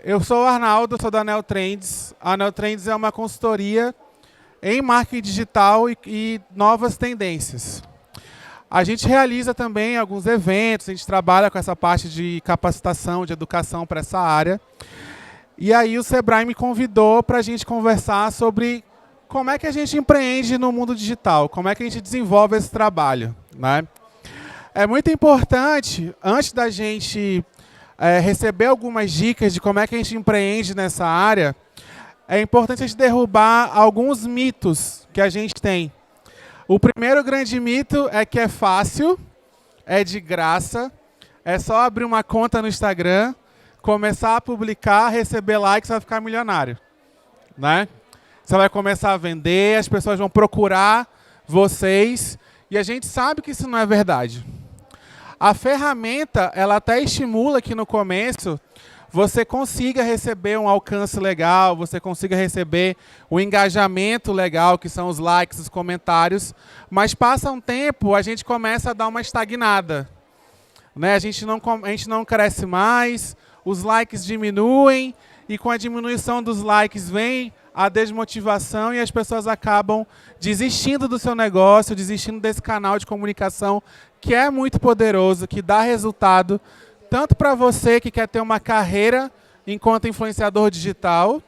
Eu sou o Arnaldo, sou da Neotrends. A Neotrends é uma consultoria em marketing digital e novas tendências. A gente realiza também alguns eventos, a gente trabalha com essa parte de capacitação, de educação para essa área. E aí o Sebrae me convidou para a gente conversar sobre como é que a gente empreende no mundo digital, como é que a gente desenvolve esse trabalho, né? É muito importante, antes da gente receber algumas dicas de como é que a gente empreende nessa área, é importante a gente derrubar alguns mitos que a gente tem. O primeiro grande mito é que é fácil, é de graça, é só abrir uma conta no Instagram, começar a publicar, receber likes, vai ficar milionário, né? Você vai começar a vender, as pessoas vão procurar vocês, e a gente sabe que isso não é verdade. A ferramenta, ela até estimula que no começo você consiga receber um alcance legal, você consiga receber um engajamento legal, que são os likes, os comentários, mas passa um tempo, a gente começa a dar uma estagnada, né? A gente não cresce mais, os likes diminuem, e com a diminuição dos likes vem a desmotivação e as pessoas acabam desistindo do seu negócio, desistindo desse canal de comunicação que é muito poderoso, que dá resultado, tanto para você que quer ter uma carreira enquanto influenciador digital,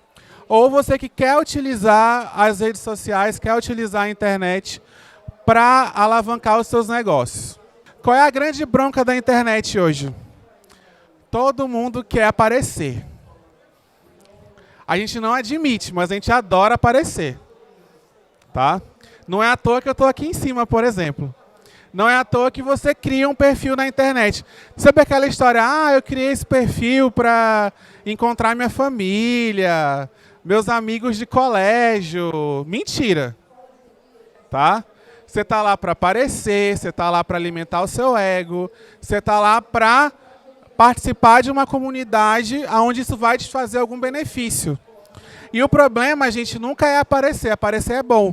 ou você que quer utilizar as redes sociais, quer utilizar a internet para alavancar os seus negócios. Qual é a grande bronca da internet hoje? Todo mundo quer aparecer. A gente não admite, mas a gente adora aparecer. Tá? Não é à toa que eu estou aqui em cima, por exemplo. Não é à toa que você cria um perfil na internet. Sabe aquela história, eu criei esse perfil para encontrar minha família, meus amigos de colégio. Mentira. Tá? Você está lá para aparecer, você está lá para alimentar o seu ego, você está lá para participar de uma comunidade onde isso vai te fazer algum benefício. E o problema, a gente nunca é aparecer. Aparecer é bom.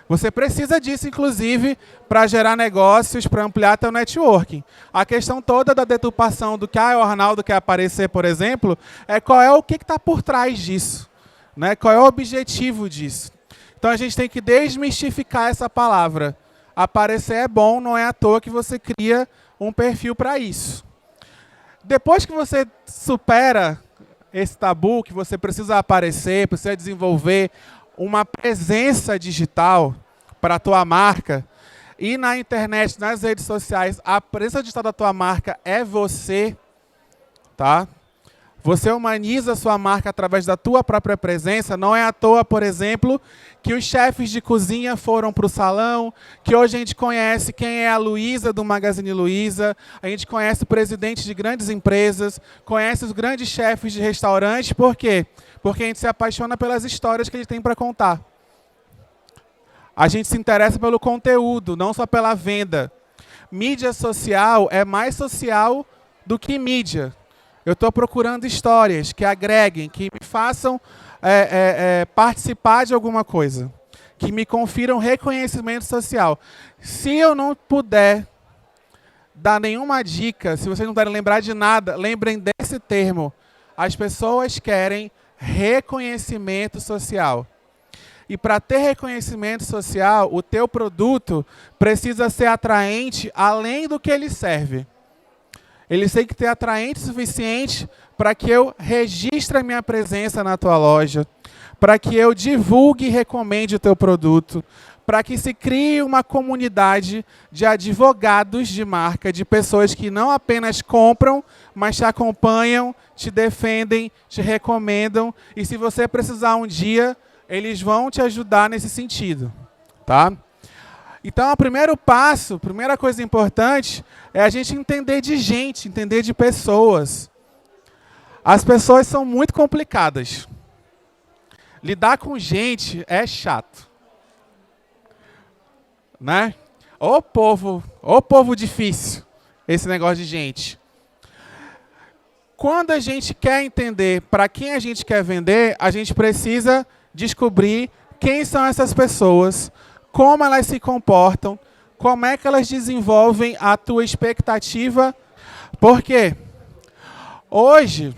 Você precisa disso, inclusive, para gerar negócios, para ampliar seu networking. A questão toda da deturpação do que o Arnaldo quer aparecer, por exemplo, é qual é o que está por trás disso, né? Qual é o objetivo disso. Então, a gente tem que desmistificar essa palavra. Aparecer é bom, não é à toa que você cria um perfil para isso. Depois que você supera esse tabu, que você precisa aparecer, precisa desenvolver uma presença digital para a tua marca, e na internet, nas redes sociais, a presença digital da tua marca é você, tá? Você humaniza a sua marca através da tua própria presença. Não é à toa, por exemplo, que os chefes de cozinha foram para o salão, que hoje a gente conhece quem é a Luísa do Magazine Luiza, a gente conhece o presidente de grandes empresas, conhece os grandes chefes de restaurantes. Por quê? Porque a gente se apaixona pelas histórias que eles têm para contar. A gente se interessa pelo conteúdo, não só pela venda. Mídia social é mais social do que mídia. Eu estou procurando histórias que agreguem, que me façam participar de alguma coisa, que me confiram reconhecimento social. Se eu não puder dar nenhuma dica, se vocês não puderem lembrar de nada, lembrem desse termo. As pessoas querem reconhecimento social. E para ter reconhecimento social, o teu produto precisa ser atraente além do que ele serve. Ele tem que ter atraente o suficiente para que eu registre a minha presença na tua loja, para que eu divulgue e recomende o teu produto, para que se crie uma comunidade de advogados de marca, de pessoas que não apenas compram, mas te acompanham, te defendem, te recomendam, e se você precisar um dia, eles vão te ajudar nesse sentido, tá? Então, o primeiro passo, a primeira coisa importante, é a gente entender de gente, entender de pessoas. As pessoas são muito complicadas. Lidar com gente é chato. Né? Ô povo difícil, esse negócio de gente. Quando a gente quer entender para quem a gente quer vender, a gente precisa descobrir quem são essas pessoas, como elas se comportam, como é que elas desenvolvem a tua expectativa. Por quê? Hoje,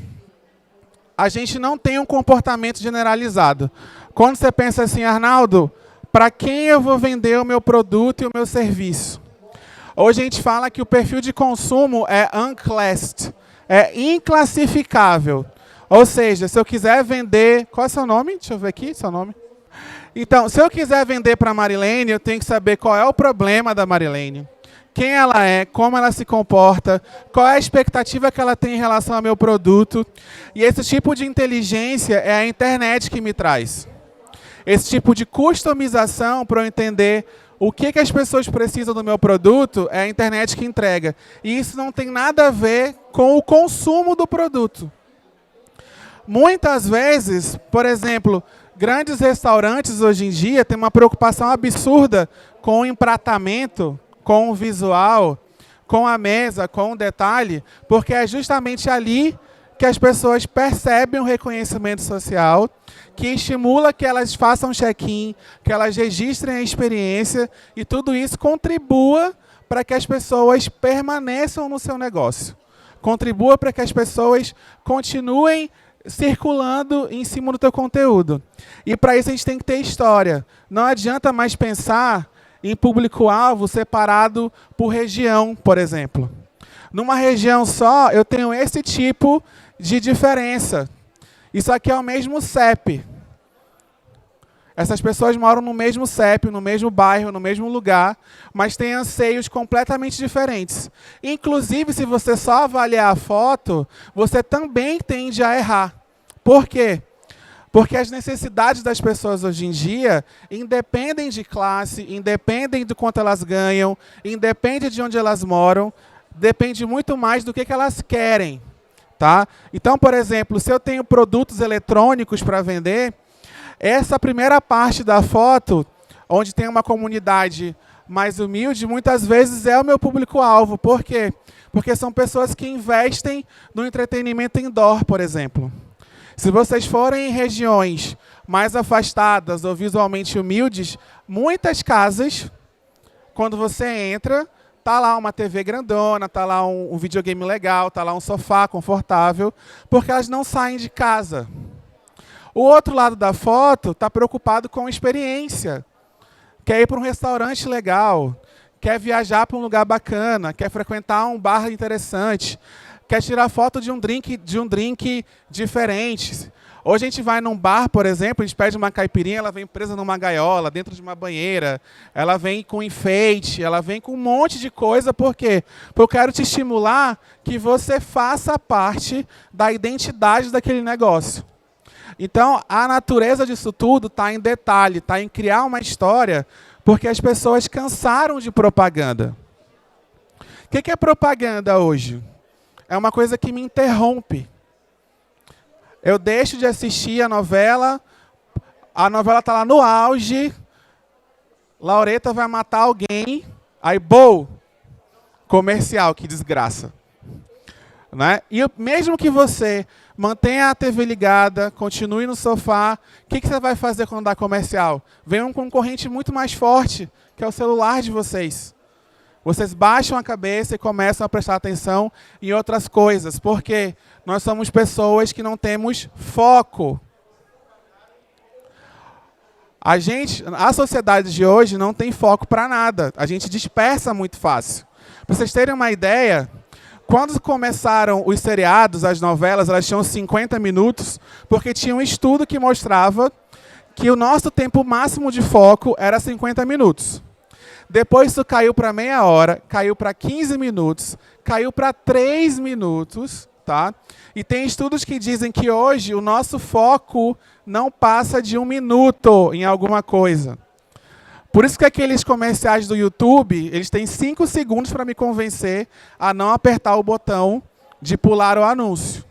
a gente não tem um comportamento generalizado. Quando você pensa assim, Arnaldo, para quem eu vou vender o meu produto e o meu serviço? Hoje a gente fala que o perfil de consumo é unclassed, é inclassificável. Ou seja, se eu quiser vender... Qual é o seu nome? Deixa eu ver aqui, seu nome. Então, se eu quiser vender para a Marilene, eu tenho que saber qual é o problema da Marilene. Quem ela é, como ela se comporta, qual é a expectativa que ela tem em relação ao meu produto. E esse tipo de inteligência é a internet que me traz. Esse tipo de customização para eu entender o que as pessoas precisam do meu produto é a internet que entrega. E isso não tem nada a ver com o consumo do produto. Muitas vezes, por exemplo, grandes restaurantes hoje em dia têm uma preocupação absurda com o empratamento, com o visual, com a mesa, com o detalhe, porque é justamente ali que as pessoas percebem o reconhecimento social, que estimula que elas façam check-in, que elas registrem a experiência, e tudo isso contribua para que as pessoas permaneçam no seu negócio. Contribua para que as pessoas continuem circulando em cima do teu conteúdo. E para isso a gente tem que ter história. Não adianta mais pensar em público-alvo separado por região, por exemplo. Numa região só, eu tenho esse tipo de diferença. Isso aqui é o mesmo CEP. Essas pessoas moram no mesmo CEP, no mesmo bairro, no mesmo lugar, mas têm anseios completamente diferentes. Inclusive, se você só avaliar a foto, você também tende a errar. Por quê? Porque as necessidades das pessoas hoje em dia independem de classe, independem do quanto elas ganham, independem de onde elas moram, depende muito mais do que elas querem. Tá? Então, por exemplo, se eu tenho produtos eletrônicos para vender, essa primeira parte da foto, onde tem uma comunidade mais humilde, muitas vezes é o meu público-alvo. Por quê? Porque são pessoas que investem no entretenimento indoor, por exemplo. Se vocês forem em regiões mais afastadas ou visualmente humildes, muitas casas, quando você entra, tá lá uma TV grandona, tá lá um videogame legal, tá lá um sofá confortável, porque elas não saem de casa. O outro lado da foto está preocupado com a experiência. Quer ir para um restaurante legal, quer viajar para um lugar bacana, quer frequentar um bar interessante, quer tirar foto de um drink diferente. Hoje a gente vai num bar, por exemplo, a gente pede uma caipirinha, ela vem presa numa gaiola, dentro de uma banheira, ela vem com enfeite, ela vem com um monte de coisa. Por quê? Porque eu quero te estimular que você faça parte da identidade daquele negócio. Então, a natureza disso tudo está em detalhe, está em criar uma história, porque as pessoas cansaram de propaganda. O que é propaganda hoje? É uma coisa que me interrompe. Eu deixo de assistir a novela está lá no auge, Laureta vai matar alguém, aí, comercial, que desgraça. Né? E mesmo que você mantenha a TV ligada, continue no sofá, o que você vai fazer quando dá comercial? Vem um concorrente muito mais forte, que é o celular de vocês. Vocês baixam a cabeça e começam a prestar atenção em outras coisas, porque nós somos pessoas que não temos foco. A sociedade de hoje não tem foco para nada. A gente dispersa muito fácil. Para vocês terem uma ideia, quando começaram os seriados, as novelas, elas tinham 50 minutos, porque tinha um estudo que mostrava que o nosso tempo máximo de foco era 50 minutos. Depois isso caiu para meia hora, caiu para 15 minutos, caiu para 3 minutos. Tá? E tem estudos que dizem que hoje o nosso foco não passa de 1 minuto em alguma coisa. Por isso que aqueles comerciais do YouTube, eles têm 5 segundos para me convencer a não apertar o botão de pular o anúncio.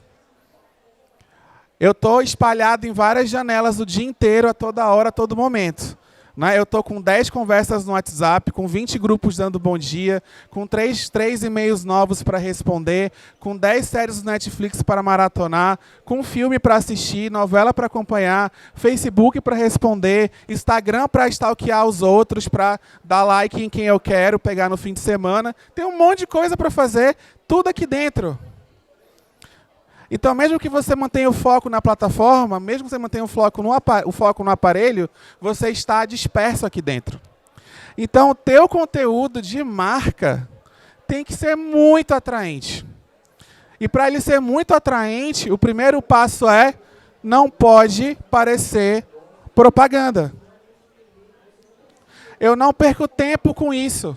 Eu estou espalhado em várias janelas o dia inteiro, a toda hora, a todo momento. Né? Eu estou com 10 conversas no WhatsApp, com 20 grupos dando bom dia, com 3 e-mails novos para responder, com 10 séries do Netflix para maratonar, com filme para assistir, novela para acompanhar, Facebook para responder, Instagram para stalkear os outros, para dar like em quem eu quero, pegar no fim de semana. Tem um monte de coisa para fazer, tudo aqui dentro. Então, mesmo que você mantenha o foco na plataforma, mesmo que você mantenha o foco no aparelho, você está disperso aqui dentro. Então, o teu conteúdo de marca tem que ser muito atraente. E para ele ser muito atraente, o primeiro passo é: não pode parecer propaganda. Eu não perco tempo com isso.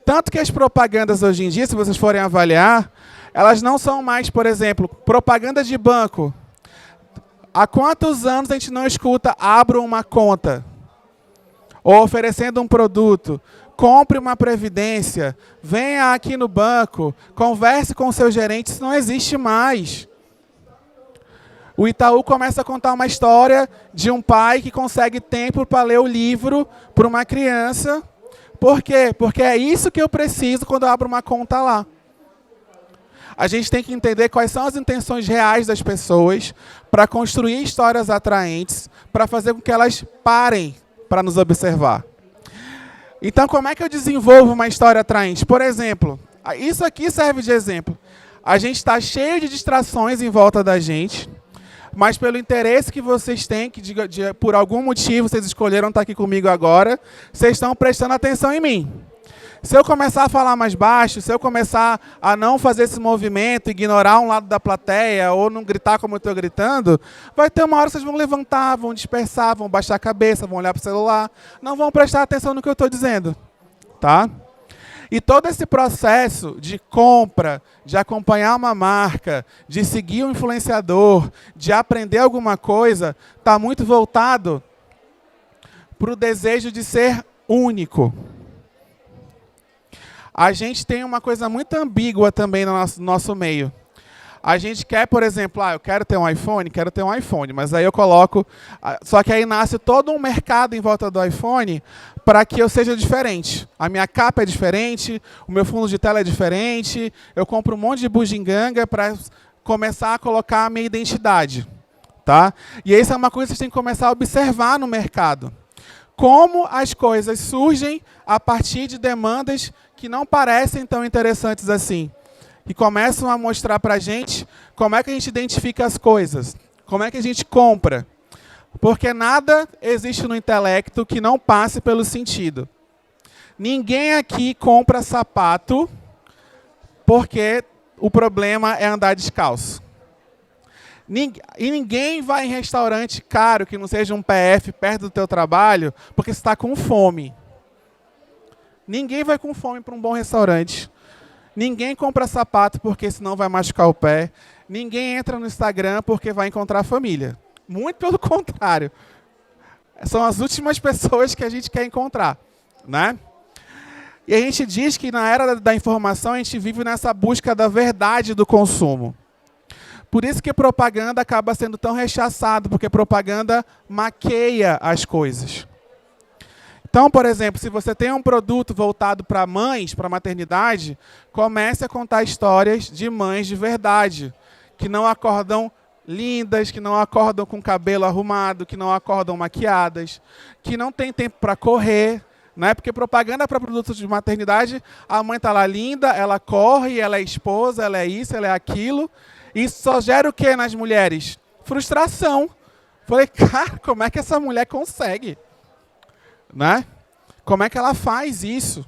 Tanto que as propagandas hoje em dia, se vocês forem avaliar, elas não são mais, por exemplo, propaganda de banco. Há quantos anos a gente não escuta abra uma conta? Ou oferecendo um produto, compre uma previdência, venha aqui no banco, converse com o seu gerente, isso não existe mais. O Itaú começa a contar uma história de um pai que consegue tempo para ler o livro para uma criança. Por quê? Porque é isso que eu preciso quando eu abro uma conta lá. A gente tem que entender quais são as intenções reais das pessoas para construir histórias atraentes, para fazer com que elas parem para nos observar. Então, como é que eu desenvolvo uma história atraente? Por exemplo, isso aqui serve de exemplo. A gente está cheio de distrações em volta da gente, mas pelo interesse que vocês têm, que por algum motivo vocês escolheram estar aqui comigo agora, vocês estão prestando atenção em mim. Se eu começar a falar mais baixo, se eu começar a não fazer esse movimento, ignorar um lado da plateia ou não gritar como eu estou gritando, vai ter uma hora que vocês vão levantar, vão dispersar, vão baixar a cabeça, vão olhar para o celular, não vão prestar atenção no que eu estou dizendo. Tá? E todo esse processo de compra, de acompanhar uma marca, de seguir um influenciador, de aprender alguma coisa, está muito voltado para o desejo de ser único. A gente tem uma coisa muito ambígua também no nosso meio. A gente quer, por exemplo, eu quero ter um iPhone, mas aí eu coloco... Só que aí nasce todo um mercado em volta do iPhone para que eu seja diferente. A minha capa é diferente, o meu fundo de tela é diferente, eu compro um monte de bugiganga para começar a colocar a minha identidade. Tá? E isso é uma coisa que vocês têm que começar a observar no mercado. Como as coisas surgem a partir de demandas que não parecem tão interessantes assim. E começam a mostrar para a gente como é que a gente identifica as coisas. Como é que a gente compra. Porque nada existe no intelecto que não passe pelo sentido. Ninguém aqui compra sapato porque o problema é andar descalço. E ninguém vai em restaurante caro, que não seja um PF, perto do teu trabalho, porque você está com fome. Ninguém vai com fome para um bom restaurante. Ninguém compra sapato porque senão vai machucar o pé. Ninguém entra no Instagram porque vai encontrar família. Muito pelo contrário. São as últimas pessoas que a gente quer encontrar. Né? E a gente diz que na era da informação a gente vive nessa busca da verdade do consumo. Por isso que propaganda acaba sendo tão rechaçado, porque propaganda maqueia as coisas. Então, por exemplo, se você tem um produto voltado para mães, para maternidade, comece a contar histórias de mães de verdade, que não acordam lindas, que não acordam com cabelo arrumado, que não acordam maquiadas, que não tem tempo para correr, né? Porque propaganda para produtos de maternidade, a mãe está lá linda, ela corre, ela é esposa, ela é isso, ela é aquilo. Isso só gera o que nas mulheres? Frustração. Falei, cara, como é que essa mulher consegue? Né? Como é que ela faz isso?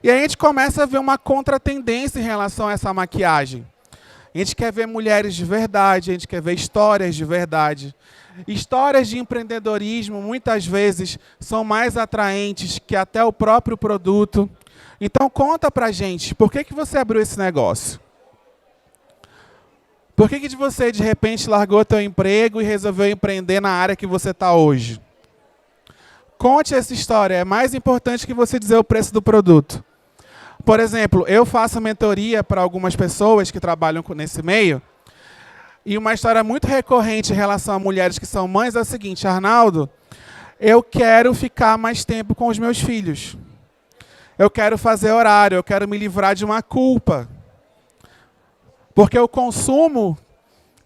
E aí a gente começa a ver uma contratendência em relação a essa maquiagem. A gente quer ver mulheres de verdade, a gente quer ver histórias de verdade. Histórias de empreendedorismo, muitas vezes, são mais atraentes que até o próprio produto. Então, conta pra gente, por que você abriu esse negócio? Por que você, de repente, largou teu emprego e resolveu empreender na área que você está hoje? Conte essa história. É mais importante que você dizer o preço do produto. Por exemplo, eu faço mentoria para algumas pessoas que trabalham nesse meio. E uma história muito recorrente em relação a mulheres que são mães é o seguinte: Arnaldo, eu quero ficar mais tempo com os meus filhos. Eu quero fazer horário, eu quero me livrar de uma culpa. Porque o consumo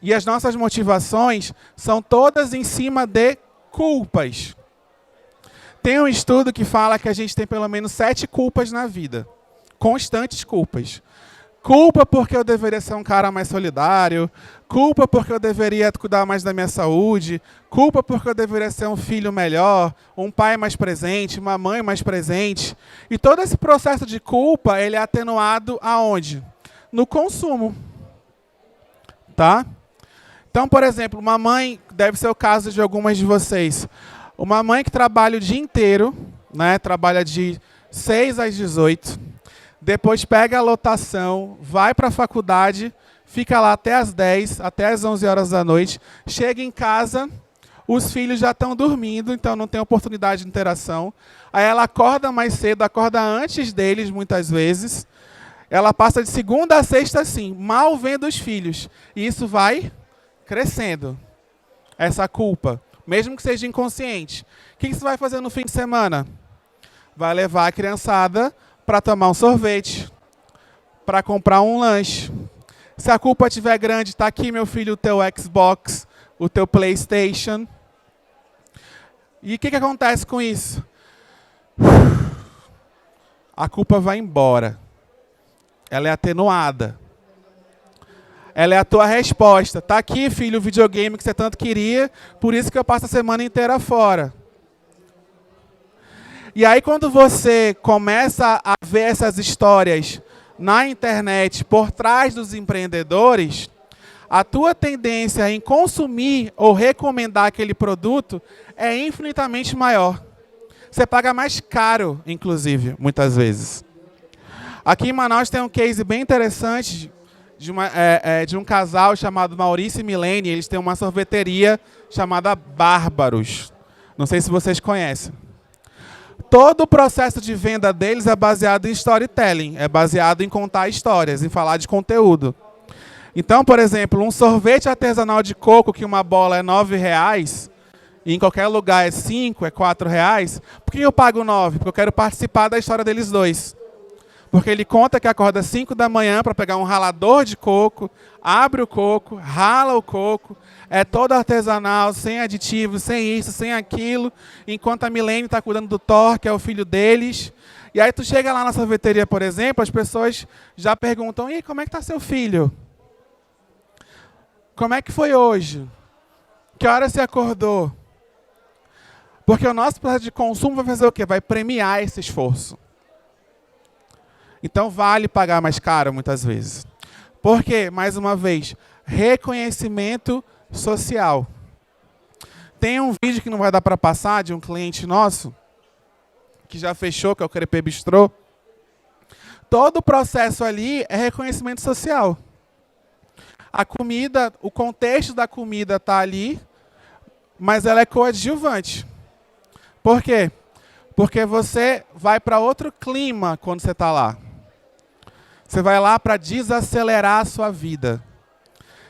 e as nossas motivações são todas em cima de culpas. Tem um estudo que fala que a gente tem pelo menos 7 culpas na vida. Constantes culpas. Culpa porque eu deveria ser um cara mais solidário. Culpa porque eu deveria cuidar mais da minha saúde. Culpa porque eu deveria ser um filho melhor, um pai mais presente, uma mãe mais presente. E todo esse processo de culpa, ele é atenuado aonde? No consumo. Tá? Então, por exemplo, uma mãe, deve ser o caso de algumas de vocês, uma mãe que trabalha o dia inteiro, né, trabalha de 6 às 18, depois pega a lotação, vai para a faculdade, fica lá até às 10, até às 11 horas da noite, chega em casa, os filhos já estão dormindo, então não tem oportunidade de interação. Aí ela acorda mais cedo, acorda antes deles muitas vezes. Ela passa de segunda a sexta assim, mal vendo os filhos. E isso vai crescendo, essa culpa, mesmo que seja inconsciente. O que você vai fazer no fim de semana? Vai levar a criançada para tomar um sorvete, para comprar um lanche. Se a culpa estiver grande, está aqui, meu filho, o teu Xbox, o teu PlayStation. E o que acontece com isso? A culpa vai embora. Ela é atenuada. Ela é a tua resposta. Está aqui, filho, o videogame que você tanto queria, por isso que eu passo a semana inteira fora. E aí, quando você começa a ver essas histórias na internet, por trás dos empreendedores, a tua tendência em consumir ou recomendar aquele produto é infinitamente maior. Você paga mais caro, inclusive, muitas vezes. Aqui em Manaus tem um case bem interessante de um casal chamado Maurício e Milene. Eles têm uma sorveteria chamada Bárbaros. Não sei se vocês conhecem. Todo o processo de venda deles é baseado em storytelling, é baseado em contar histórias, em falar de conteúdo. Então, por exemplo, um sorvete artesanal de coco, que uma bola é R$9, e em qualquer lugar é 5, é R$4, por que eu pago 9? Porque eu quero participar da história deles dois. Porque ele conta que acorda às 5 da manhã para pegar um ralador de coco, abre o coco, rala o coco, é todo artesanal, sem aditivos, sem isso, sem aquilo, enquanto a Milene está cuidando do Thor, que é o filho deles. E aí tu chega lá na sorveteria, por exemplo, as pessoas já perguntam, e como é que está seu filho? Como é que foi hoje? Que hora você acordou? Porque o nosso processo de consumo vai fazer o quê? Vai premiar esse esforço. Então vale pagar mais caro muitas vezes. Por quê? Mais uma vez, reconhecimento social. Tem um vídeo que não vai dar para passar de um cliente nosso, que já fechou, que é o Crepé Bistrô. Todo o processo ali é reconhecimento social. A comida, o contexto da comida está ali, mas ela é coadjuvante. Por quê? Porque você vai para outro clima quando você está lá. Você vai lá para desacelerar a sua vida.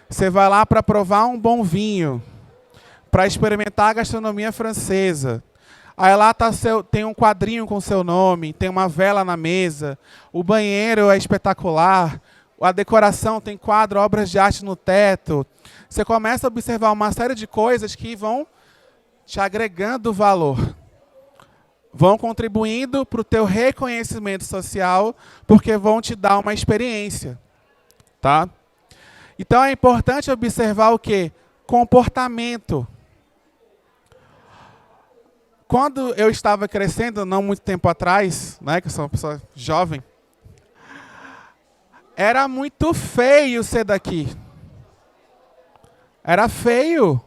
Você vai lá para provar um bom vinho, para experimentar a gastronomia francesa. Aí lá tem um quadrinho com seu nome, tem uma vela na mesa, o banheiro é espetacular, a decoração tem quadro, obras de arte no teto. Você começa a observar uma série de coisas que vão te agregando valor. Vão contribuindo para o teu reconhecimento social, porque vão te dar uma experiência. Tá? Então é importante observar o quê? Comportamento. Quando eu estava crescendo, não muito tempo atrás, né, que eu sou uma pessoa jovem, era muito feio ser daqui. Era feio.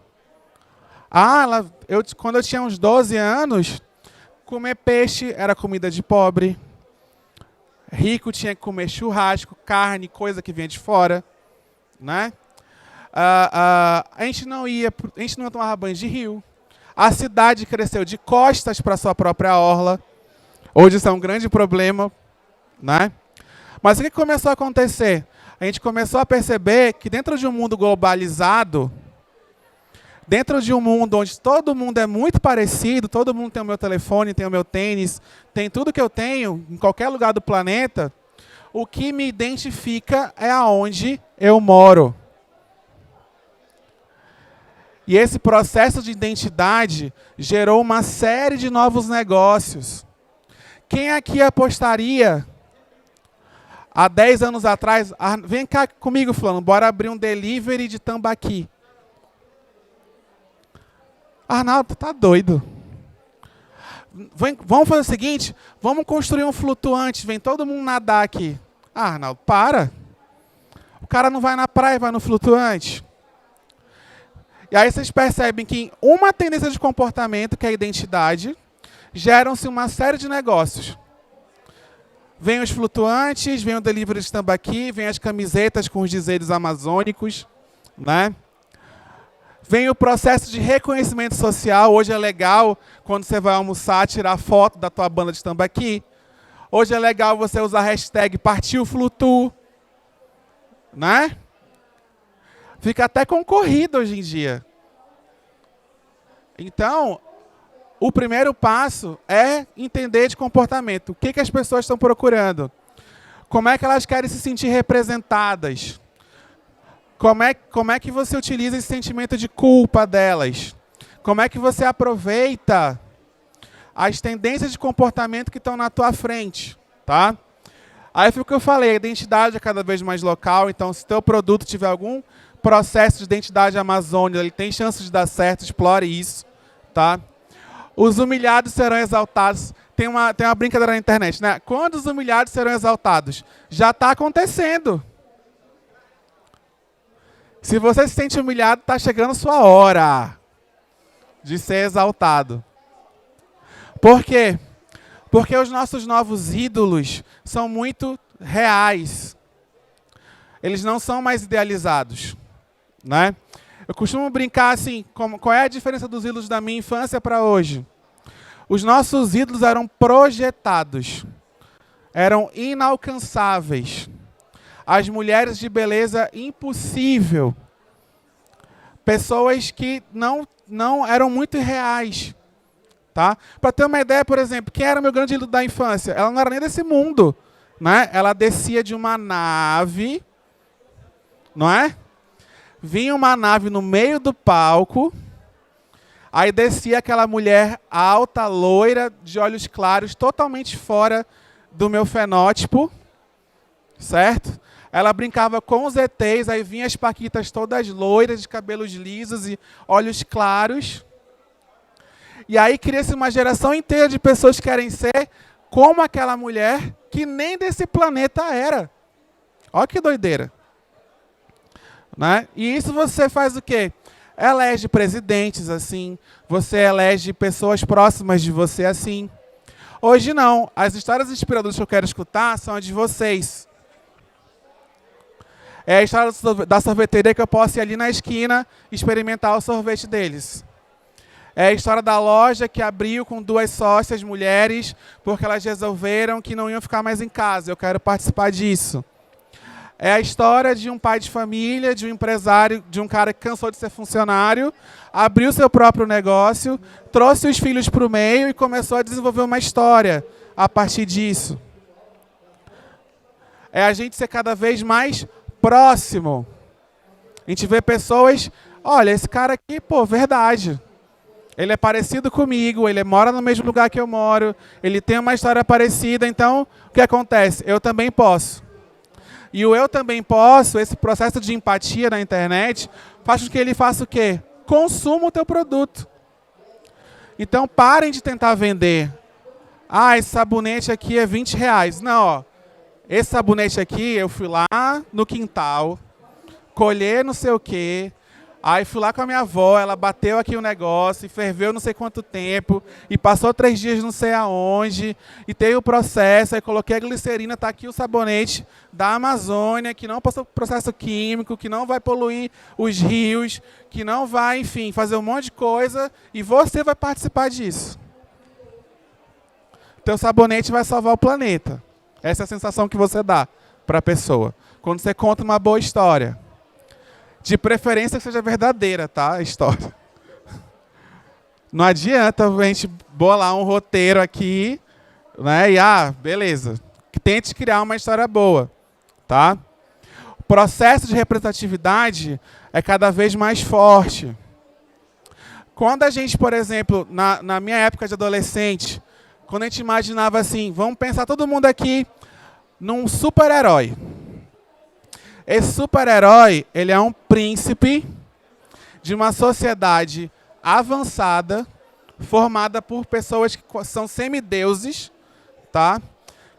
Quando eu tinha uns 12 anos, comer peixe era comida de pobre. Rico tinha que comer churrasco, carne, coisa que vinha de fora. Né? A gente não tomava banho de rio. A cidade cresceu de costas para sua própria orla. Hoje isso é um grande problema. Né? Mas o que começou a acontecer? A gente começou a perceber que dentro de um mundo globalizado, dentro de um mundo onde todo mundo é muito parecido, todo mundo tem o meu telefone, tem o meu tênis, tem tudo que eu tenho, em qualquer lugar do planeta, o que me identifica é aonde eu moro. E esse processo de identidade gerou uma série de novos negócios. Quem aqui apostaria Há 10 anos atrás, vem cá comigo, fulano, bora abrir um delivery de tambaqui. Arnaldo, tá doido. Vamos fazer o seguinte, vamos construir um flutuante, vem todo mundo nadar aqui. Arnaldo, para. O cara não vai na praia, vai no flutuante. E aí vocês percebem que uma tendência de comportamento, que é a identidade, geram-se uma série de negócios. Vem os flutuantes, vem o delivery de tambaqui, vem as camisetas com os dizeres amazônicos, né? Vem o processo de reconhecimento social. Hoje é legal, quando você vai almoçar, tirar foto da tua banda de tambaqui. Hoje é legal você usar a hashtag #PartiuFlutu, né? Fica até concorrido hoje em dia. Então, o primeiro passo é entender de comportamento. O que as pessoas estão procurando? Como é que elas querem se sentir representadas? Como é que você utiliza esse sentimento de culpa delas? Como é que você aproveita as tendências de comportamento que estão na tua frente? Tá? Aí foi o que eu falei, a identidade é cada vez mais local, então se teu produto tiver algum processo de identidade amazônica, ele tem chance de dar certo, explore isso. Tá? Os humilhados serão exaltados. Tem uma brincadeira na internet, né? Quando os humilhados serão exaltados? Já está acontecendo. Se você se sente humilhado, está chegando a sua hora de ser exaltado. Por quê? Porque os nossos novos ídolos são muito reais. Eles não são mais idealizados, né? Eu costumo brincar assim, qual é a diferença dos ídolos da minha infância para hoje? Os nossos ídolos eram projetados, eram inalcançáveis. As mulheres de beleza impossível. Pessoas que não eram muito reais. Tá? Para ter uma ideia, por exemplo, quem era o meu grande ídolo da infância? Ela não era nem desse mundo. Né? Ela descia de uma nave, não é? Vinha uma nave no meio do palco, aí descia aquela mulher alta, loira, de olhos claros, totalmente fora do meu fenótipo, certo? Ela brincava com os ETs, aí vinha as paquitas todas loiras, de cabelos lisos e olhos claros. E aí cria-se uma geração inteira de pessoas que querem ser como aquela mulher que nem desse planeta era. Olha que doideira. Né? E isso você faz o quê? Elege presidentes assim, você elege pessoas próximas de você assim. Hoje não, as histórias inspiradoras que eu quero escutar são as de vocês. É a história da sorveteria que eu posso ir ali na esquina e experimentar o sorvete deles. É a história da loja que abriu com 2 sócias mulheres porque elas resolveram que não iam ficar mais em casa. Eu quero participar disso. É a história de um pai de família, de um empresário, de um cara que cansou de ser funcionário, abriu seu próprio negócio, trouxe os filhos para o meio e começou a desenvolver uma história a partir disso. É a gente ser cada vez mais próximo. A gente vê pessoas, olha, esse cara aqui, pô, verdade. Ele é parecido comigo, ele mora no mesmo lugar que eu moro, ele tem uma história parecida, então o que acontece? Eu também posso. E o eu também posso, esse processo de empatia na internet, faz com que ele faça o quê? Consuma o teu produto. Então parem de tentar vender. Ah, esse sabonete aqui é R$20. Não, ó. Esse sabonete aqui, eu fui lá no quintal, colher não sei o quê, aí fui lá com a minha avó, ela bateu aqui o negócio, e ferveu não sei quanto tempo, e passou 3 dias não sei aonde, e teve o processo, aí coloquei a glicerina, tá aqui o sabonete da Amazônia, que não passou por processo químico, que não vai poluir os rios, que não vai, enfim, fazer um monte de coisa, e você vai participar disso. Teu sabonete vai salvar o planeta. Essa é a sensação que você dá para a pessoa. Quando você conta uma boa história. De preferência que seja verdadeira, tá? A história. Não adianta a gente bolar um roteiro aqui, né? E, beleza. Tente criar uma história boa, tá? O processo de representatividade é cada vez mais forte. Quando a gente, por exemplo, na minha época de adolescente, quando a gente imaginava assim, vamos pensar todo mundo aqui, num super-herói. Esse super-herói, ele é um príncipe de uma sociedade avançada, formada por pessoas que são semideuses, tá?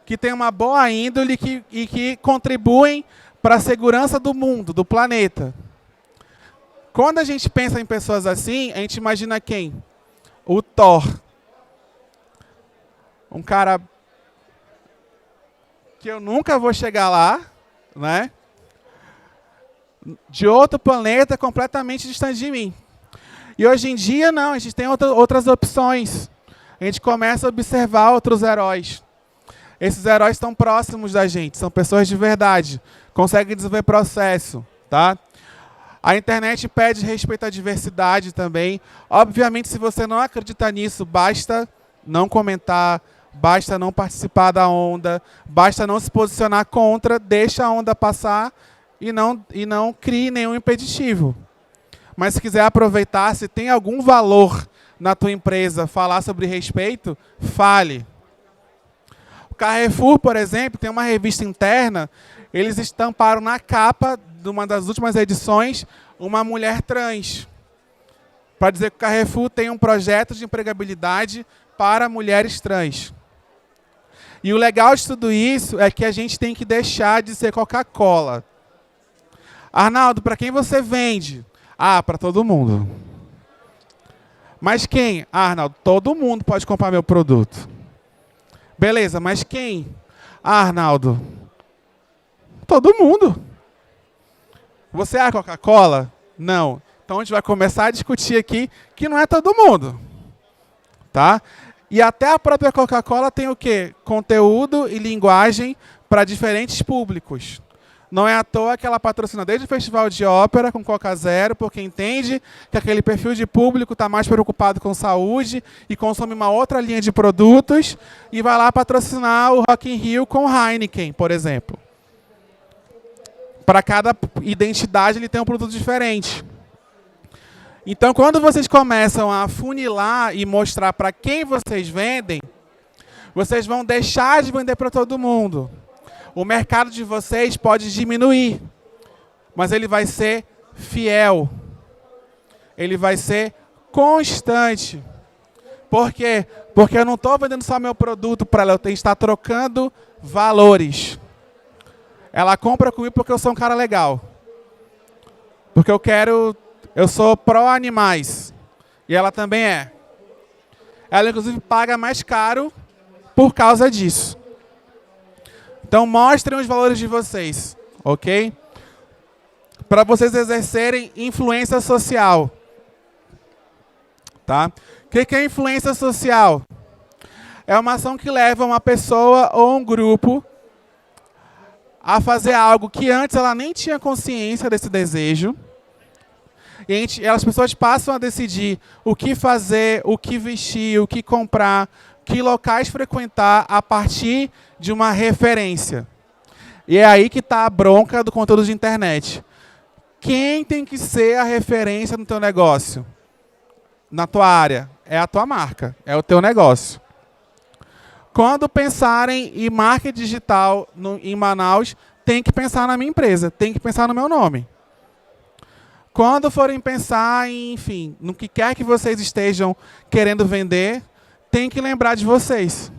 Que têm uma boa índole e que contribuem para a segurança do mundo, do planeta. Quando a gente pensa em pessoas assim, a gente imagina quem? O Thor. Um cara que eu nunca vou chegar lá, né? De outro planeta completamente distante de mim. E hoje em dia, não, a gente tem outras opções. A gente começa a observar outros heróis. Esses heróis estão próximos da gente, são pessoas de verdade, conseguem desenvolver processo, tá? A internet pede respeito à diversidade também. Obviamente, se você não acredita nisso, basta não comentar, basta não participar da onda, basta não se posicionar contra, deixa a onda passar e não crie nenhum impeditivo. Mas se quiser aproveitar, se tem algum valor na tua empresa falar sobre respeito, fale. O Carrefour, por exemplo, tem uma revista interna, eles estamparam na capa de uma das últimas edições uma mulher trans, para dizer que o Carrefour tem um projeto de empregabilidade para mulheres trans. E o legal de tudo isso é que a gente tem que deixar de ser Coca-Cola. Arnaldo, para quem você vende? Ah, para todo mundo. Mas quem? Ah, Arnaldo, todo mundo pode comprar meu produto. Beleza, mas quem? Ah, Arnaldo, todo mundo. Você é a Coca-Cola? Não. Então a gente vai começar a discutir aqui que não é todo mundo. Tá? E até a própria Coca-Cola tem o quê? Conteúdo e linguagem para diferentes públicos. Não é à toa que ela patrocina desde o Festival de Ópera com Coca Zero, porque entende que aquele perfil de público está mais preocupado com saúde e consome uma outra linha de produtos e vai lá patrocinar o Rock in Rio com Heineken, por exemplo. Para cada identidade ele tem um produto diferente. Então, quando vocês começam a funilar e mostrar para quem vocês vendem, vocês vão deixar de vender para todo mundo. O mercado de vocês pode diminuir, mas ele vai ser fiel. Ele vai ser constante. Por quê? Porque eu não estou vendendo só meu produto para ela, eu tenho que estar trocando valores. Ela compra comigo porque eu sou um cara legal. Porque eu sou pró-animais. E ela também é. Ela, inclusive, paga mais caro por causa disso. Então, mostrem os valores de vocês, ok? Para vocês exercerem influência social. Tá? O que é influência social? É uma ação que leva uma pessoa ou um grupo a fazer algo que antes ela nem tinha consciência desse desejo. E as pessoas passam a decidir o que fazer, o que vestir, o que comprar, que locais frequentar a partir de uma referência. E é aí que está a bronca do conteúdo de internet. Quem tem que ser a referência no teu negócio? Na tua área? É a tua marca, é o teu negócio. Quando pensarem em marketing digital em Manaus, tem que pensar na minha empresa, tem que pensar no meu nome. Quando forem pensar em, enfim, no que quer que vocês estejam querendo vender, tem que lembrar de vocês.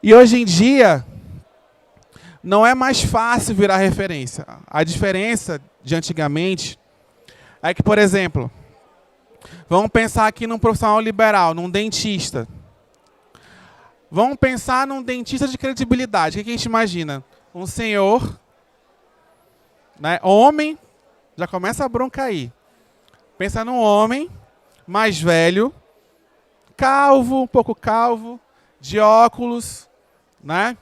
E hoje em dia, não é mais fácil virar referência. A diferença de antigamente é que, por exemplo, vamos pensar aqui num profissional liberal, num dentista. Vamos pensar num dentista de credibilidade. O que a gente imagina? Um senhor, né, homem, já começa a bronca aí. Pensa num homem mais velho, calvo, um pouco calvo, de óculos, né?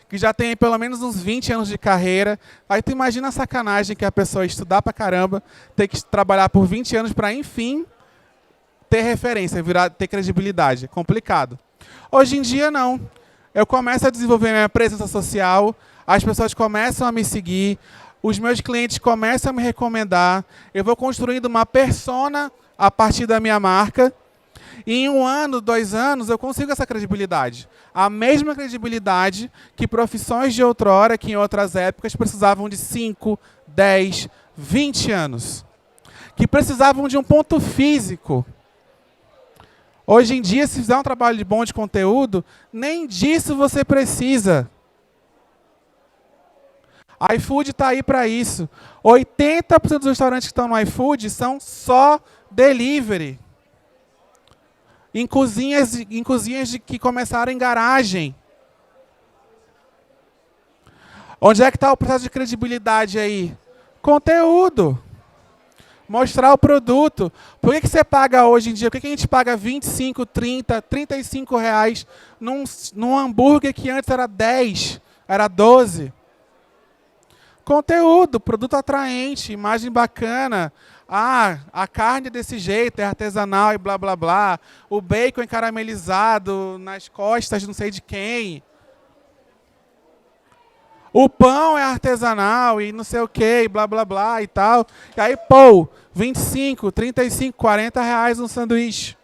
Que já tem pelo menos uns 20 anos de carreira. Aí tu imagina a sacanagem que a pessoa estudar pra caramba, ter que trabalhar por 20 anos para, enfim, ter referência, ter credibilidade. É complicado. Hoje em dia, não. Eu começo a desenvolver minha presença social, as pessoas começam a me seguir, os meus clientes começam a me recomendar, eu vou construindo uma persona a partir da minha marca. E em 1 ano, 2 anos, eu consigo essa credibilidade. A mesma credibilidade que profissões de outrora, que em outras épocas precisavam de 5, 10, 20 anos. Que precisavam de um ponto físico. Hoje em dia, se fizer um trabalho bom de conteúdo, nem disso você precisa. A iFood está aí para isso. 80% dos restaurantes que estão no iFood são só delivery. Em cozinhas que começaram em garagem. Onde é que está o processo de credibilidade aí? Conteúdo. Mostrar o produto. Por que você paga hoje em dia? Por que a gente paga 25, 30, 35 reais num hambúrguer que antes era 10, era 12? Conteúdo, produto atraente, imagem bacana. Ah, a carne é desse jeito, é artesanal e blá, blá, blá. O bacon é caramelizado nas costas de não sei de quem. O pão é artesanal e não sei o que, e blá, blá, blá e tal. E aí, pô, 25, 35, 40 reais um sanduíche.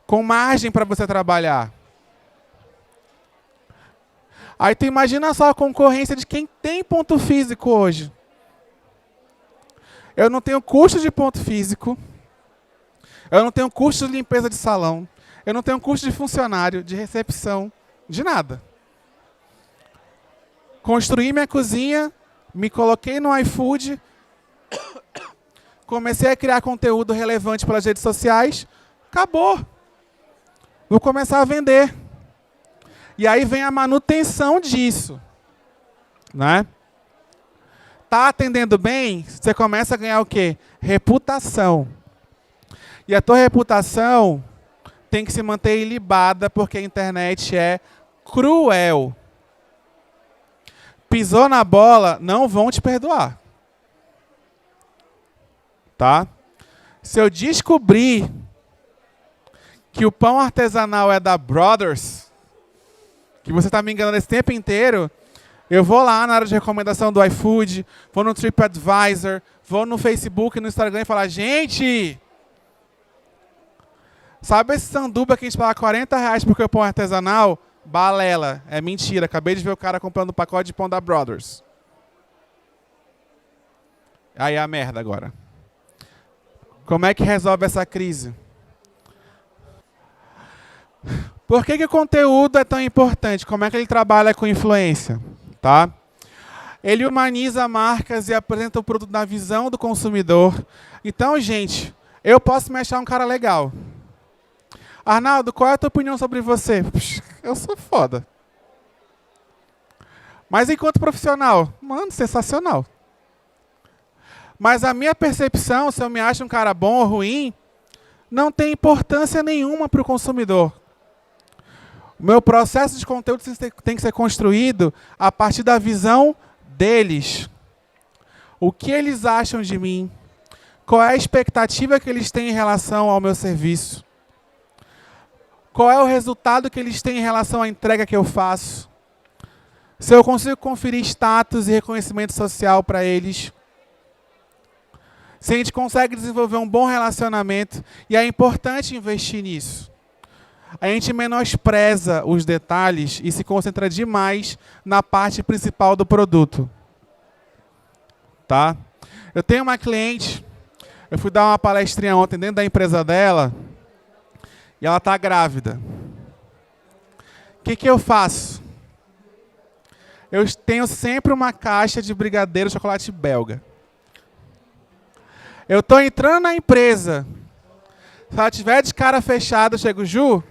Com margem para você trabalhar. Aí tu imagina só a concorrência de quem tem ponto físico hoje. Eu não tenho custo de ponto físico. Eu não tenho custo de limpeza de salão. Eu não tenho custo de funcionário, de recepção, de nada. Construí minha cozinha, me coloquei no iFood, comecei a criar conteúdo relevante pelas redes sociais, acabou. Vou começar a vender. E aí vem a manutenção disso. Né? Tá atendendo bem, você começa a ganhar o quê? Reputação. E a tua reputação tem que se manter ilibada, porque a internet é cruel. Pisou na bola, não vão te perdoar. Tá? Se eu descobrir que o pão artesanal é da Brothers, que você está me enganando esse tempo inteiro, eu vou lá na área de recomendação do iFood, vou no TripAdvisor, vou no Facebook, no Instagram e falar, gente, sabe esse sanduba que a gente paga 40 reais porque o pão é artesanal? Balela, é mentira. Acabei de ver o cara comprando um pacote de pão da Brothers. Aí é a merda agora. Como é que resolve essa crise? Por que o conteúdo é tão importante? Como é que ele trabalha com influência? Tá? Ele humaniza marcas e apresenta o produto na visão do consumidor. Então, gente, eu posso me achar um cara legal. Arnaldo, qual é a tua opinião sobre você? Eu sou foda. Mas enquanto profissional, mano, sensacional. Mas a minha percepção, se eu me acho um cara bom ou ruim, não tem importância nenhuma para o consumidor. O meu processo de conteúdo tem que ser construído a partir da visão deles. O que eles acham de mim? Qual é a expectativa que eles têm em relação ao meu serviço? Qual é o resultado que eles têm em relação à entrega que eu faço? Se eu consigo conferir status e reconhecimento social para eles. Se a gente consegue desenvolver um bom relacionamento. E é importante investir nisso. A gente menospreza os detalhes e se concentra demais na parte principal do produto. Tá? Eu tenho uma cliente, eu fui dar uma palestrinha ontem dentro da empresa dela, e ela está grávida. O que eu faço? Eu tenho sempre uma caixa de brigadeiro chocolate belga. Eu estou entrando na empresa. Se ela tiver de cara fechada, eu chego, Ju,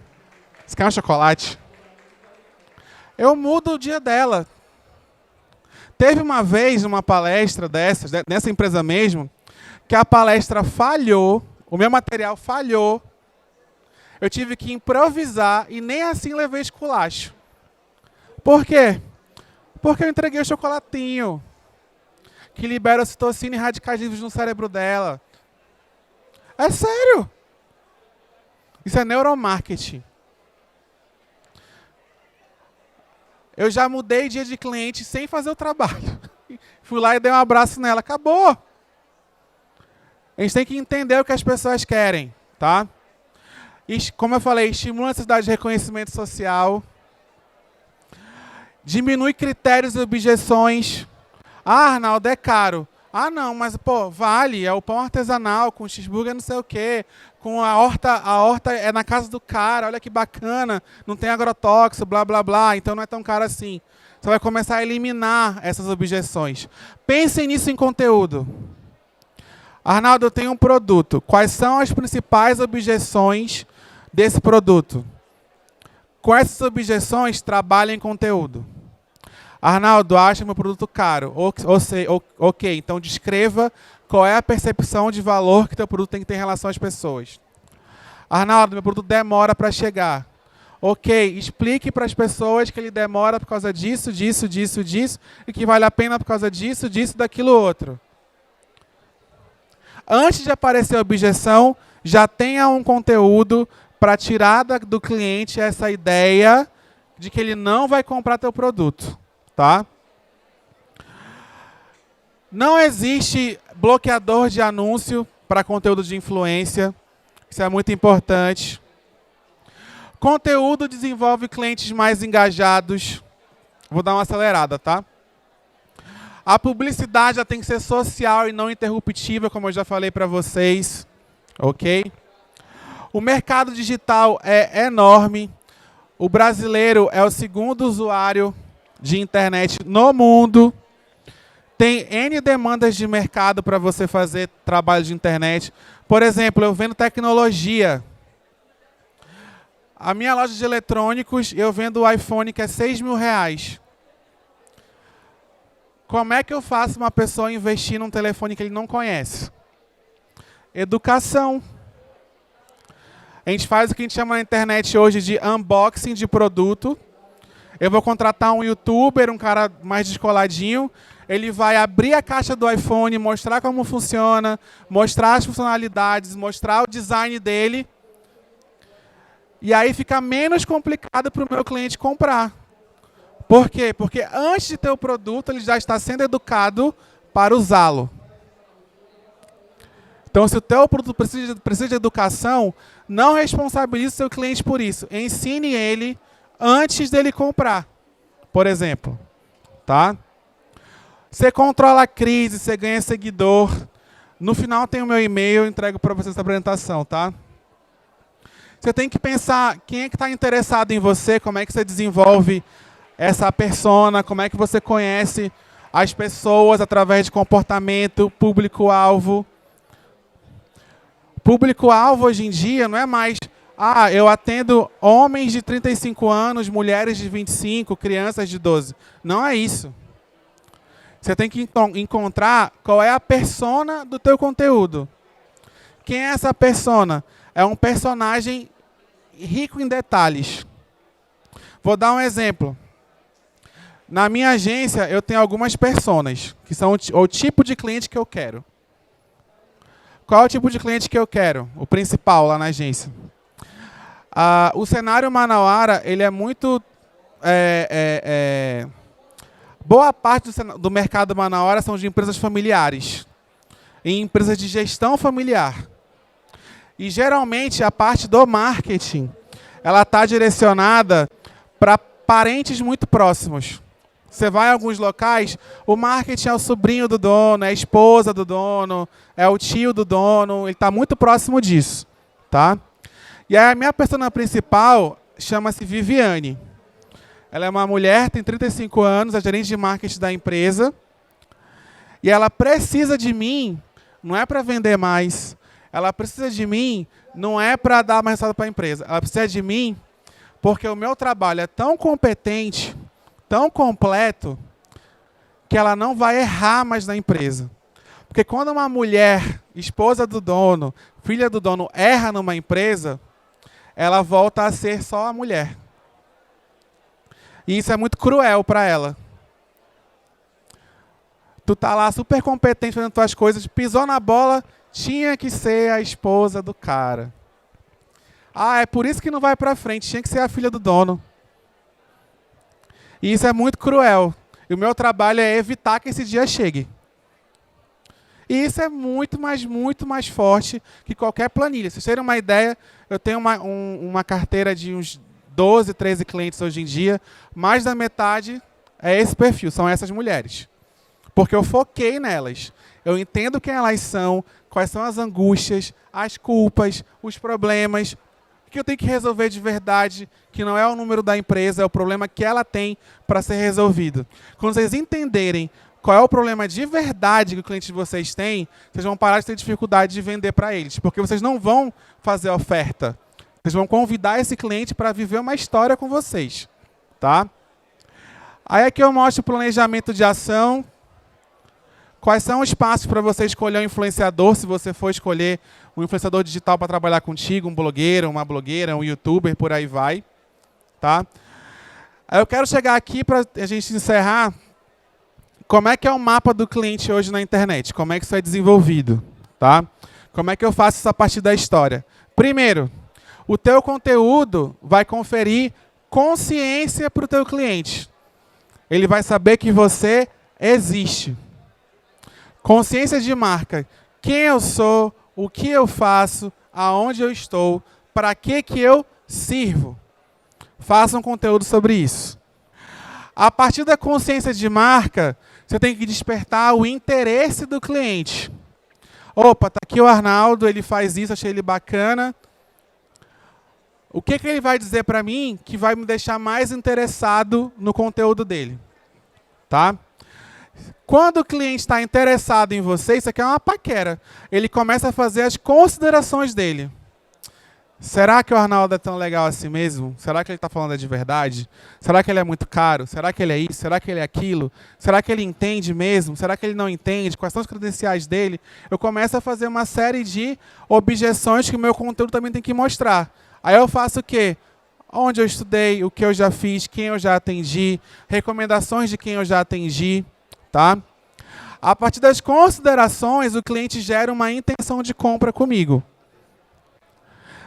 você quer um chocolate? Eu mudo o dia dela. Teve uma vez uma palestra nessa empresa mesmo, que a palestra falhou, o meu material falhou, eu tive que improvisar e nem assim levei esculacho. Por quê? Porque eu entreguei o chocolatinho, que libera ocitocina e radicais livres no cérebro dela. É sério. Isso é neuromarketing. Eu já mudei dia de cliente sem fazer o trabalho. Fui lá e dei um abraço nela. Acabou. A gente tem que entender o que as pessoas querem, tá? Como eu falei, estimula a necessidade de reconhecimento social, diminui critérios e objeções. Ah, Arnaldo, é caro. Ah, não, mas, pô, vale, é o pão artesanal, com cheeseburger não sei o quê, com a horta é na casa do cara, olha que bacana, não tem agrotóxico, blá, blá, blá, então não é tão caro assim. Você vai começar a eliminar essas objeções. Pensem nisso em conteúdo. Arnaldo, eu tenho um produto. Quais são as principais objeções desse produto? Com essas objeções, trabalhe em conteúdo. Arnaldo, acha meu produto caro. Ok, então descreva qual é a percepção de valor que teu produto tem que ter em relação às pessoas. Arnaldo, meu produto demora para chegar. Ok, explique para as pessoas que ele demora por causa disso, disso, disso, disso, e que vale a pena por causa disso, disso, daquilo outro. Antes de aparecer a objeção, já tenha um conteúdo para tirar do cliente essa ideia de que ele não vai comprar teu produto. Tá? Não existe bloqueador de anúncio para conteúdo de influência. Isso é muito importante. Conteúdo desenvolve clientes mais engajados. Vou dar uma acelerada, tá? A publicidade já tem que ser social e não interruptiva, como eu já falei para vocês. Ok? O mercado digital é enorme. O brasileiro é o segundo usuário de internet no mundo. Tem N demandas de mercado para você fazer trabalho de internet. Por exemplo, eu vendo tecnologia. A minha loja de eletrônicos, eu vendo o iPhone que é R$6.000. Como é que eu faço uma pessoa investir num telefone que ele não conhece? Educação. A gente faz o que a gente chama na internet hoje de unboxing de produto. Eu vou contratar um youtuber, um cara mais descoladinho. Ele vai abrir a caixa do iPhone, mostrar como funciona, mostrar as funcionalidades, mostrar o design dele. E aí fica menos complicado para o meu cliente comprar. Por quê? Porque antes de ter o produto, ele já está sendo educado para usá-lo. Então, se o teu produto precisa de educação, não responsabilize o seu cliente por isso. Ensine ele antes dele comprar, por exemplo. Tá? Você controla a crise, você ganha seguidor. No final tem o meu e-mail, eu entrego para vocês essa apresentação, tá? Você tem que pensar quem é que está interessado em você, como é que você desenvolve essa persona, como é que você conhece as pessoas através de comportamento, público-alvo. Público-alvo hoje em dia não é mais, eu atendo homens de 35 anos, mulheres de 25, crianças de 12. Não é isso. Você tem que encontrar qual é a persona do teu conteúdo. Quem é essa persona? É um personagem rico em detalhes. Vou dar um exemplo. Na minha agência, eu tenho algumas personas, que são o tipo de cliente que eu quero. Qual é o tipo de cliente que eu quero? O principal lá na agência. O cenário manauara, ele é muito... Boa parte do mercado manauara são de empresas familiares. E empresas de gestão familiar. E, geralmente, a parte do marketing, ela está direcionada para parentes muito próximos. Você vai em alguns locais, o marketing é o sobrinho do dono, é a esposa do dono, é o tio do dono, ele está muito próximo disso. Tá? E aí a minha persona principal chama-se Viviane. Ela é uma mulher, tem 35 anos, é gerente de marketing da empresa. E ela precisa de mim, não é para vender mais. Ela precisa de mim, não é para dar mais resultado para a empresa. Ela precisa de mim porque o meu trabalho é tão competente, tão completo, que ela não vai errar mais na empresa. Porque quando uma mulher, esposa do dono, filha do dono, erra numa empresa, ela volta a ser só a mulher. E isso é muito cruel para ela. Tu tá lá super competente fazendo tuas coisas, pisou na bola, tinha que ser a esposa do cara. É por isso que não vai para frente, tinha que ser a filha do dono. E isso é muito cruel. E o meu trabalho é evitar que esse dia chegue. E isso é muito mais forte que qualquer planilha. Se vocês terem uma ideia, eu tenho uma carteira de uns 12, 13 clientes hoje em dia, mais da metade é esse perfil, são essas mulheres. Porque eu foquei nelas. Eu entendo quem elas são, quais são as angústias, as culpas, os problemas, que eu tenho que resolver de verdade, que não é o número da empresa, é o problema que ela tem para ser resolvido. Quando vocês entenderem qual é o problema de verdade que o cliente de vocês tem, vocês vão parar de ter dificuldade de vender para eles, porque vocês não vão fazer oferta. Vocês vão convidar esse cliente para viver uma história com vocês. Tá? Aí aqui eu mostro o planejamento de ação. Quais são os passos para você escolher um influenciador, se você for escolher um influenciador digital para trabalhar contigo, um blogueiro, uma blogueira, um youtuber, por aí vai. Tá? Aí eu quero chegar aqui para a gente encerrar. Como é que é o mapa do cliente hoje na internet? Como é que isso é desenvolvido? Tá? Como é que eu faço essa parte da história? Primeiro, o teu conteúdo vai conferir consciência para o teu cliente. Ele vai saber que você existe. Consciência de marca. Quem eu sou, o que eu faço, aonde eu estou, para que eu sirvo. Faça um conteúdo sobre isso. A partir da consciência de marca, você tem que despertar o interesse do cliente. Opa, tá aqui o Arnaldo, ele faz isso, achei ele bacana. O que ele vai dizer para mim que vai me deixar mais interessado no conteúdo dele? Tá? Quando o cliente está interessado em você, isso aqui é uma paquera. Ele começa a fazer as considerações dele. Será que o Arnaldo é tão legal assim mesmo? Será que ele está falando de verdade? Será que ele é muito caro? Será que ele é isso? Será que ele é aquilo? Será que ele entende mesmo? Será que ele não entende? Quais são os credenciais dele? Eu começo a fazer uma série de objeções que o meu conteúdo também tem que mostrar. Aí eu faço o quê? Onde eu estudei, o que eu já fiz, quem eu já atendi, recomendações de quem eu já atendi. Tá? A partir das considerações, o cliente gera uma intenção de compra comigo.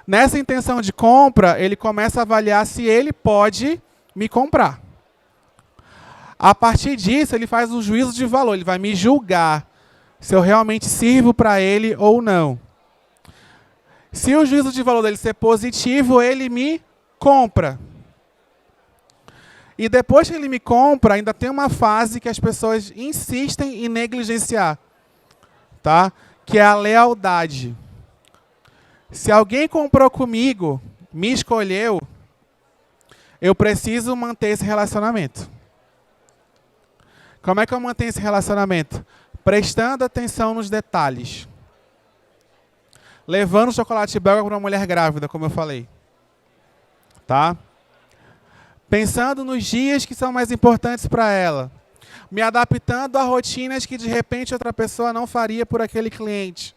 Nessa intenção de compra, ele começa a avaliar se ele pode me comprar. A partir disso, ele faz um juízo de valor, ele vai me julgar se eu realmente sirvo para ele ou não. Se o juízo de valor dele ser positivo, ele me compra. E depois que ele me compra, ainda tem uma fase que as pessoas insistem em negligenciar, tá? Que é a lealdade. Se alguém comprou comigo, me escolheu, eu preciso manter esse relacionamento. Como é que eu mantenho esse relacionamento? Prestando atenção nos detalhes. Levando chocolate belga para uma mulher grávida, como eu falei. Tá? Pensando nos dias que são mais importantes para ela. Me adaptando a rotinas que, de repente, outra pessoa não faria por aquele cliente.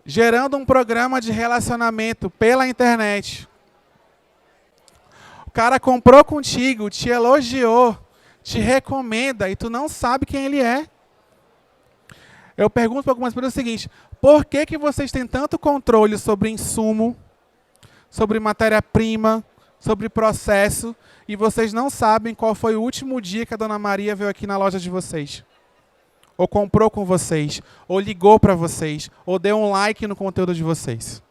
Gerando um programa de relacionamento pela internet. O cara comprou contigo, te elogiou, te recomenda e tu não sabe quem ele é. Eu pergunto para algumas pessoas o seguinte: por que vocês têm tanto controle sobre insumo, sobre matéria-prima, sobre processo, e vocês não sabem qual foi o último dia que a Dona Maria veio aqui na loja de vocês? Ou comprou com vocês, ou ligou para vocês, ou deu um like no conteúdo de vocês.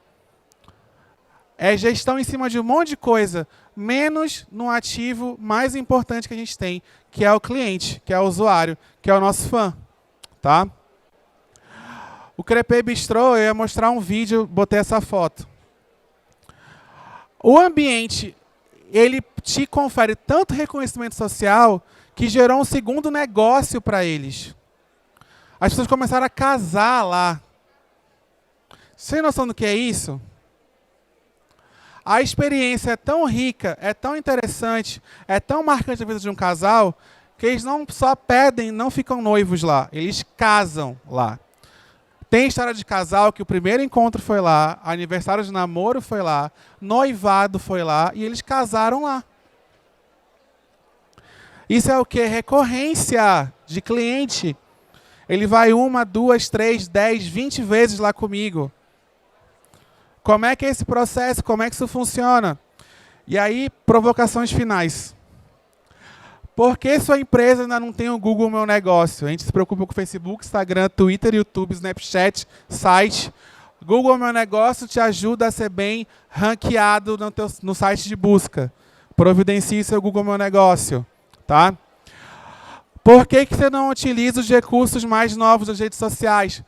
É gestão em cima de um monte de coisa, menos no ativo mais importante que a gente tem, que é o cliente, que é o usuário, que é o nosso fã. Tá? O Crepé Bistrô, eu ia mostrar um vídeo, botei essa foto. O ambiente, ele te confere tanto reconhecimento social que gerou um segundo negócio para eles. As pessoas começaram a casar lá. Você tem noção do que é isso? A experiência é tão rica, é tão interessante, é tão marcante na vida de um casal, que eles não só pedem, não ficam noivos lá, eles casam lá. Tem história de casal que o primeiro encontro foi lá, aniversário de namoro foi lá, noivado foi lá, e eles casaram lá. Isso é o quê? Recorrência de cliente. Ele vai 1, 2, 3, 10, 20 vezes lá comigo. Como é que é esse processo? Como é que isso funciona? E aí, provocações finais. Por que sua empresa ainda não tem o Google Meu Negócio? A gente se preocupa com o Facebook, Instagram, Twitter, YouTube, Snapchat, site. Google Meu Negócio te ajuda a ser bem ranqueado no site de busca. Providencie seu Google Meu Negócio. Tá? Por que você não utiliza os recursos mais novos das redes sociais?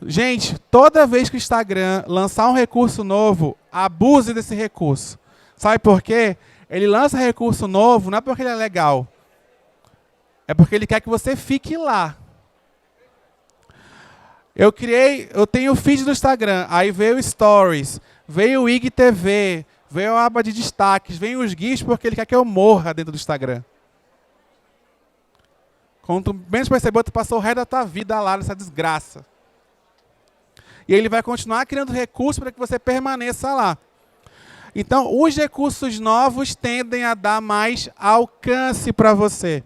Gente, toda vez que o Instagram lançar um recurso novo, abuse desse recurso. Sabe por quê? Ele lança recurso novo, não é porque ele é legal. É porque ele quer que você fique lá. Eu tenho o feed do Instagram, aí veio o Stories, veio o IGTV, veio a aba de destaques, veio os GIFs porque ele quer que eu morra dentro do Instagram. Quando tu menos percebeu, tu passou o resto da tua vida lá nessa desgraça. E ele vai continuar criando recursos para que você permaneça lá. Então, os recursos novos tendem a dar mais alcance para você.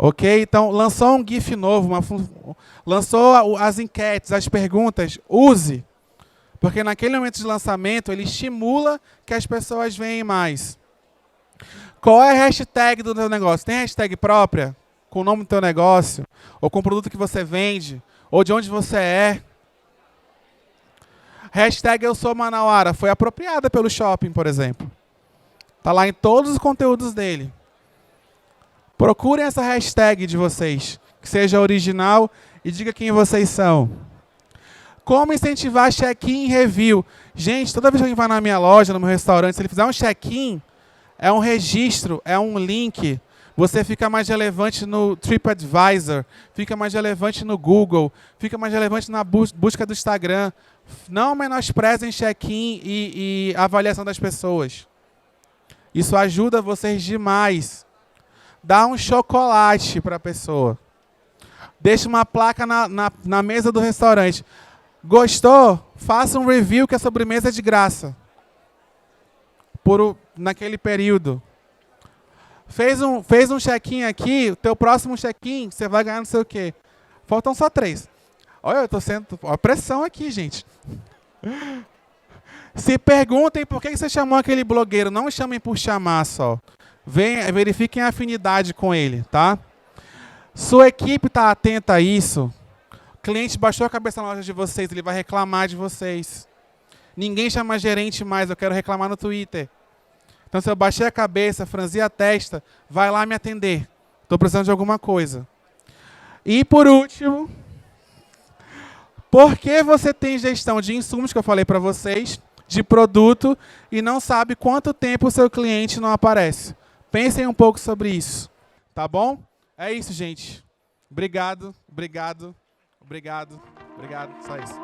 Ok? Então, lançou um GIF novo, lançou as enquetes, as perguntas, use. Porque naquele momento de lançamento, ele estimula que as pessoas venham mais. Qual é a hashtag do teu negócio? Tem hashtag própria? Com o nome do teu negócio? Ou com o produto que você vende? Ou de onde você é? Hashtag Eu Sou Manauara foi apropriada pelo Shopping, por exemplo. Está lá em todos os conteúdos dele. Procurem essa hashtag de vocês, que seja original e diga quem vocês são. Como incentivar check-in e review? Gente, toda vez que alguém vai na minha loja, no meu restaurante, se ele fizer um check-in, é um registro, é um link. Você fica mais relevante no TripAdvisor, fica mais relevante no Google, fica mais relevante na busca do Instagram. Não menosprezem check-in e avaliação das pessoas. Isso ajuda vocês demais. Dá um chocolate para a pessoa. Deixa uma placa na mesa do restaurante. Gostou? Faça um review que a sobremesa é de graça. Naquele período. Fez um check-in aqui, o teu próximo check-in, você vai ganhar não sei o quê. Faltam só 3. Olha, eu estou sendo... Olha a pressão aqui, gente. Se perguntem por que você chamou aquele blogueiro. Não chamem por chamar só. Verifiquem a afinidade com ele, tá? Sua equipe está atenta a isso. O cliente baixou a cabeça na loja de vocês, ele vai reclamar de vocês. Ninguém chama gerente mais, eu quero reclamar no Twitter. Então, se eu baixei a cabeça, franzi a testa, vai lá me atender. Estou precisando de alguma coisa. E, por último, por que você tem gestão de insumos, que eu falei para vocês, de produto, e não sabe quanto tempo o seu cliente não aparece? Pensem um pouco sobre isso. Tá bom? É isso, gente. Obrigado, obrigado, obrigado, obrigado. Só isso.